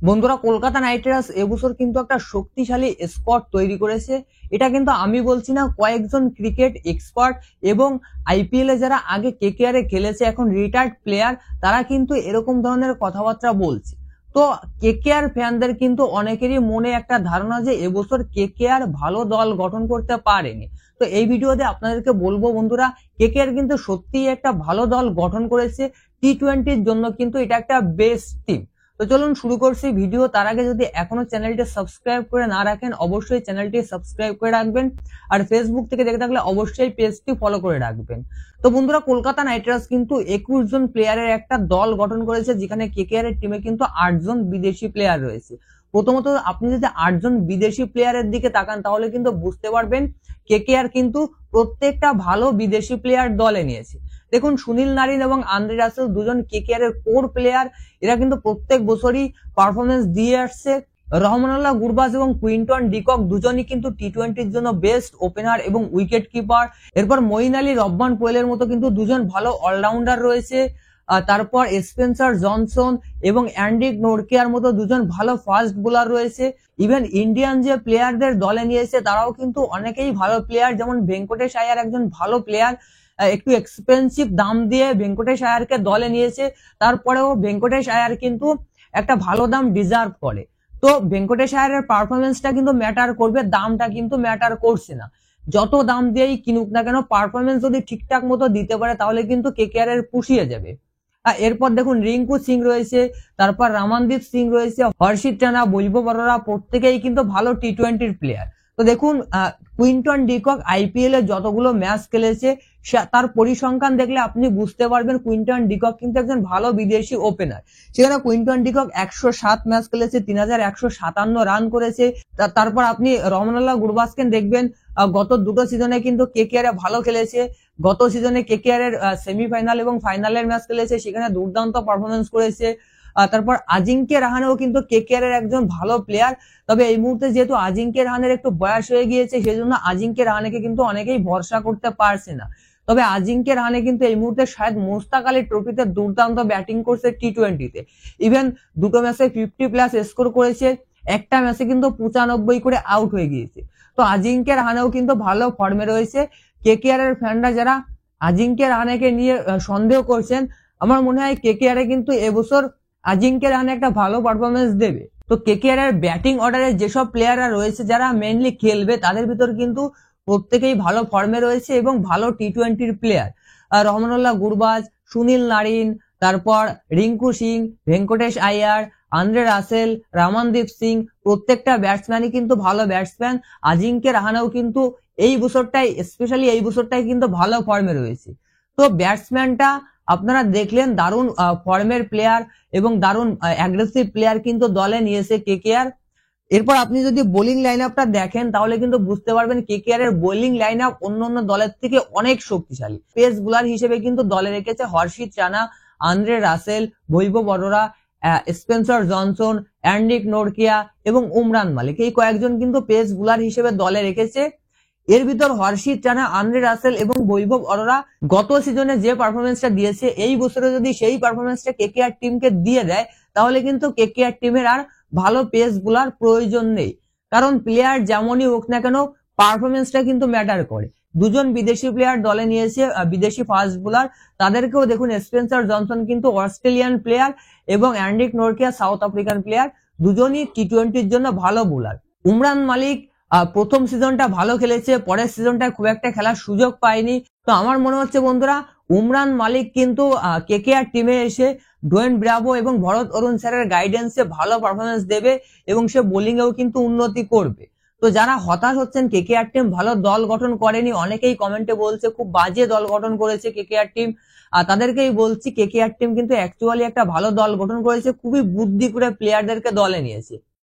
বন্ধুরা, Kolkata night Riders এবছর কিন্তু একটা শক্তিশালী স্কোয়াড তৈরি করেছে। এটা কিন্তু আমি বলছি না, কয়েকজন ক্রিকেট এক্সপার্ট এবং আইপিএল এ যারা আগে কেকেআর এ খেলেছে, এখন রিটায়ার্ড প্লেয়ার, তারা কিন্তু এরকম ধরনের কথাবার্তা বলছে। তো কেকেআর ফ্যানদের কিন্তু অনেকেরই মনে একটা ধারণা যে এবছর কেকেআর ভালো দল গঠন করতে পারেনি। তো এই ভিডিওতে আপনাদেরকে বলবো বন্ধুরা, কেকেআর কিন্তু সত্যিই একটা ভালো দল গঠন করেছে। টি-20-র জন্য কিন্তু এটা একটা বেস্ট টিম। তো চলুন শুরু করছি ভিডিও। তার আগে যদি এখনো চ্যানেলটি সাবস্ক্রাইব করে না রাখেন, অবশ্যই চ্যানেলটি সাবস্ক্রাইব করে রাখবেন। আর ফেসবুক থেকে দেখে থাকলে অবশ্যই পেজটি ফলো করে রাখবেন। তো বন্ধুরা, কলকাতা নাইট রাইডার্স কিন্তু 21 জন প্লেয়ারের একটা দল গঠন করেছে, যেখানে কেকেআর এর টিমে কিন্তু 8 জন বিদেশি প্লেয়ার রয়েছে। প্রথমত আপনি যদি 8 জন বিদেশি প্লেয়ারের দিকে তাকান, তাহলে কিন্তু বুঝতে পারবেন কেকেআর কিন্তু প্রত্যেকটা ভালো বিদেশি প্লেয়ার দলে নিয়েছে। দেখুন, সুনীল নারিন এবং আন্দ্রে রাসেল দুজন কেকেআর এর কোর প্লেয়ার। এরা কিন্তু প্রত্যেক বছরই পারফরমেন্স দিয়ে আসছে। রহমানুল্লাহ গুরবাজ এবং কুইন্টন ডিকক দুজনই কিন্তু টি-20-র জন্য বেস্ট ওপেনার এবং উইকেট কিপার। এরপর মঈন আলী, রব্বান পোয়েলের মতো কিন্তু দুজন ভালো অলরাউন্ডার রয়েছে। তারপর স্পেন্সার জনসন এবং অ্যান্ড্রিক নোরকিয়ার মতো দুজন ভালো ফাস্ট বোলার রয়েছে। ইভেন ইন্ডিয়ান যে প্লেয়ারদের দলে নিয়েছে তারাও কিন্তু অনেকেই ভালো প্লেয়ার, যেমন ভেঙ্কটেশ আয়ার একজন ভালো প্লেয়ার। একটু এক্সপেন্সিভ দাম দিয়ে ভেঙ্কটেশ আয়ারকে দলে নিয়েছে, তারপরেও ভেঙ্কটেশ আয়ার কিন্তু একটা ভালো দাম ডিজার্ভ করে। তো ভেঙ্কটেশ আয়ারের পারফরমেন্সটা কিন্তু ম্যাটার করবে, দামটা কিন্তু ম্যাটার করছে না। যত দাম দিয়েই কিনুক না কেন, পারফরমেন্স যদি ঠিকঠাক মতো দিতে পারে তাহলে কিন্তু কেকেআর এর পুষিয়ে যাবে। এরপর দেখুন, রিঙ্কু সিং রয়েছে, তারপর রামানদীপ সিং রয়েছে, হর্ষিত রানা, বৈভব অরোরা, প্রত্যেকেই কিন্তু ভালো টি-20-র প্লেয়ার। তো দেখুন, কুইন্টন ডিকক আইপিএল এ যতগুলো ম্যাচ খেলেছে তার পরিসংখ্যান দেখলে আপনি বুঝতে পারবেন কুইন্টন ডিকক কিন্তু একজন ভালো বিদেশি ওপেনার। সেখানে কুইন্টন ডিকক 107 ম্যাচ খেলেছে, 3157 রান করেছে। তারপর আপনি রহমানুল্লাহ গুরবাজকে দেখবেন, গত দুটো সিজনে কিন্তু কেকেআর এ ভালো খেলেছে। গত সিজনে কেকেআর এর সেমিফাইনাল এবং ফাইনালের ম্যাচ খেলেছে, সেখানে দুর্দান্ত পারফরমেন্স করেছে। তারপর আজিঙ্কে রাহানেও কিন্তু কেকেআর এর একজন ভালো প্লেয়ার। তবে এই মুহূর্তে যেহেতু আজিঙ্কে রাহানের একটু বয়স হয়ে গিয়েছে, সেজন্য আজিঙ্কে রাহানেকে কিন্তু অনেকেই ভরসা করতে পারছে না। তবে আজিঙ্কে রাহানে কিন্তু এই মুহূর্তে শায়দ মুস্তাক আলী ট্রফিতে দুর্দান্ত ব্যাটিং করছে টি-20-তে। ইভেন দুটো ম্যাচে 50+ স্কোর করেছে, একটা ম্যাচে কিন্তু 95 করে আউট হয়ে গিয়েছে। তো আজিঙ্কে রাহানেও কিন্তু ভালো ফর্মে রয়েছে। কেকেআর এর ফ্যানরা যারা আজিঙ্কে রাহানেকে নিয়ে সন্দেহ করছেন, আমার মনে হয় কেকেআর এ কিন্তু এবছর আজিঙ্কে রাহানে একটা ভালো পারফরমেন্স দেবে। তো কেকেআর এর ব্যাটিং অর্ডারে যেসব প্লেয়াররা রয়েছে যারা মেইনলি খেলবে, তাদের ভিতর কিন্তু প্রত্যেকেই ভালো ফর্মে রয়েছে এবং ভালো টি-20-র প্লেয়ার। রহমানুল্লাহ গুরবাজ, সুনীল নারিন, তারপর রিঙ্কু সিং, ভেঙ্কটেশ আয়ার, আন্দ্রে রাসেল, রামানদীপ সিং, প্রত্যেকটা ব্যাটসম্যানই কিন্তু ভালো ব্যাটসম্যান। আজিঙ্কে রাহানেও কিন্তু এই বছরটাই, স্পেশালি এই বছরটাই কিন্তু ভালো ফর্মে রয়েছে। তো ব্যাটসম্যানটা আপনারা দেখলেন, দারুণ ফর্মের প্লেয়ার এবং দারুণ অ্যাগ্রেসিভ প্লেয়ার কিন্তু দলে নিয়েছে কেকেআর। এরপর আপনি যদি বোলিং লাইন আপটা দেখেন, তাহলে কিন্তু বুঝতে পারবেন কেকেআর এর বোলিং লাইন আপ অন্যান্য দলের থেকে অনেক শক্তিশালী। পেস বোলার হিসেবে কিন্তু দলে রেখেছে হর্ষিত রানা, আন্দ্রে রাসেল, বৈভব অরোরা, স্পেন্সার জনসন, অ্যান্ড্রিক নোরকিয়া এবং উমরান মালিক, এই কয়েকজন কিন্তু পেস বোলার হিসেবে দলে রেখেছে। এর ভিতর হর্ষিত রানা, আন্দ্রে রাসেল এবং বৈভব অরোরা গত সিজনে যে পারফরমেন্সটা দিয়েছে, এই বছরে যদি সেই পারফরমেন্সটা কেকেআর টিমকে দিয়ে দেয়, তাহলে কিন্তু কেকেআর টিমের আর ভালো পেস বোলার প্রয়োজন নেই। কারণ প্লেয়ার যেমনই হোক না কেন, পারফরমেন্সটা কিন্তু ম্যাটার করে। দুজন বিদেশি প্লেয়ার দলে নিয়েছে, বিদেশি ফাস্ট বোলার। তাদেরকেও দেখুন, স্পেন্সার জনসন কিন্তু অস্ট্রেলিয়ান প্লেয়ার এবং অ্যান্ড্রিক নোরকিয়া সাউথ আফ্রিকান প্লেয়ার, দুজনই টি-20-র জন্য ভালো বোলার। উমরান মালিক প্রথম সিজনটা ভালো খেলেছে, পরের সিজনটায় খুব একটা খেলার সুযোগ পায়নি। তো আমার মনে হচ্ছে বন্ধুরা, উমরান মালিক কিন্তু কেকেআর টিমে এসে ডোয়েন ব্রাভো এবং ভরত অরুণ স্যারের গাইডেন্সে ভালো পারফরমেন্স দেবে এবং সে বোলিং এও কিন্তু উন্নতি করবে। তো যারা হতাশ হচ্ছেন কেকেআর টিম ভালো দল গঠন করেনি, অনেকেই কমেন্টে বলছে খুব বাজে দল গঠন করেছে কেকেআর টিম, আর তাদেরকেই বলছি কেকেআর টিম কিন্তু অ্যাকচুয়ালি একটা ভালো দল গঠন করেছে, খুবই বুদ্ধি করে প্লেয়ারদেরকে দলে নিয়েছে।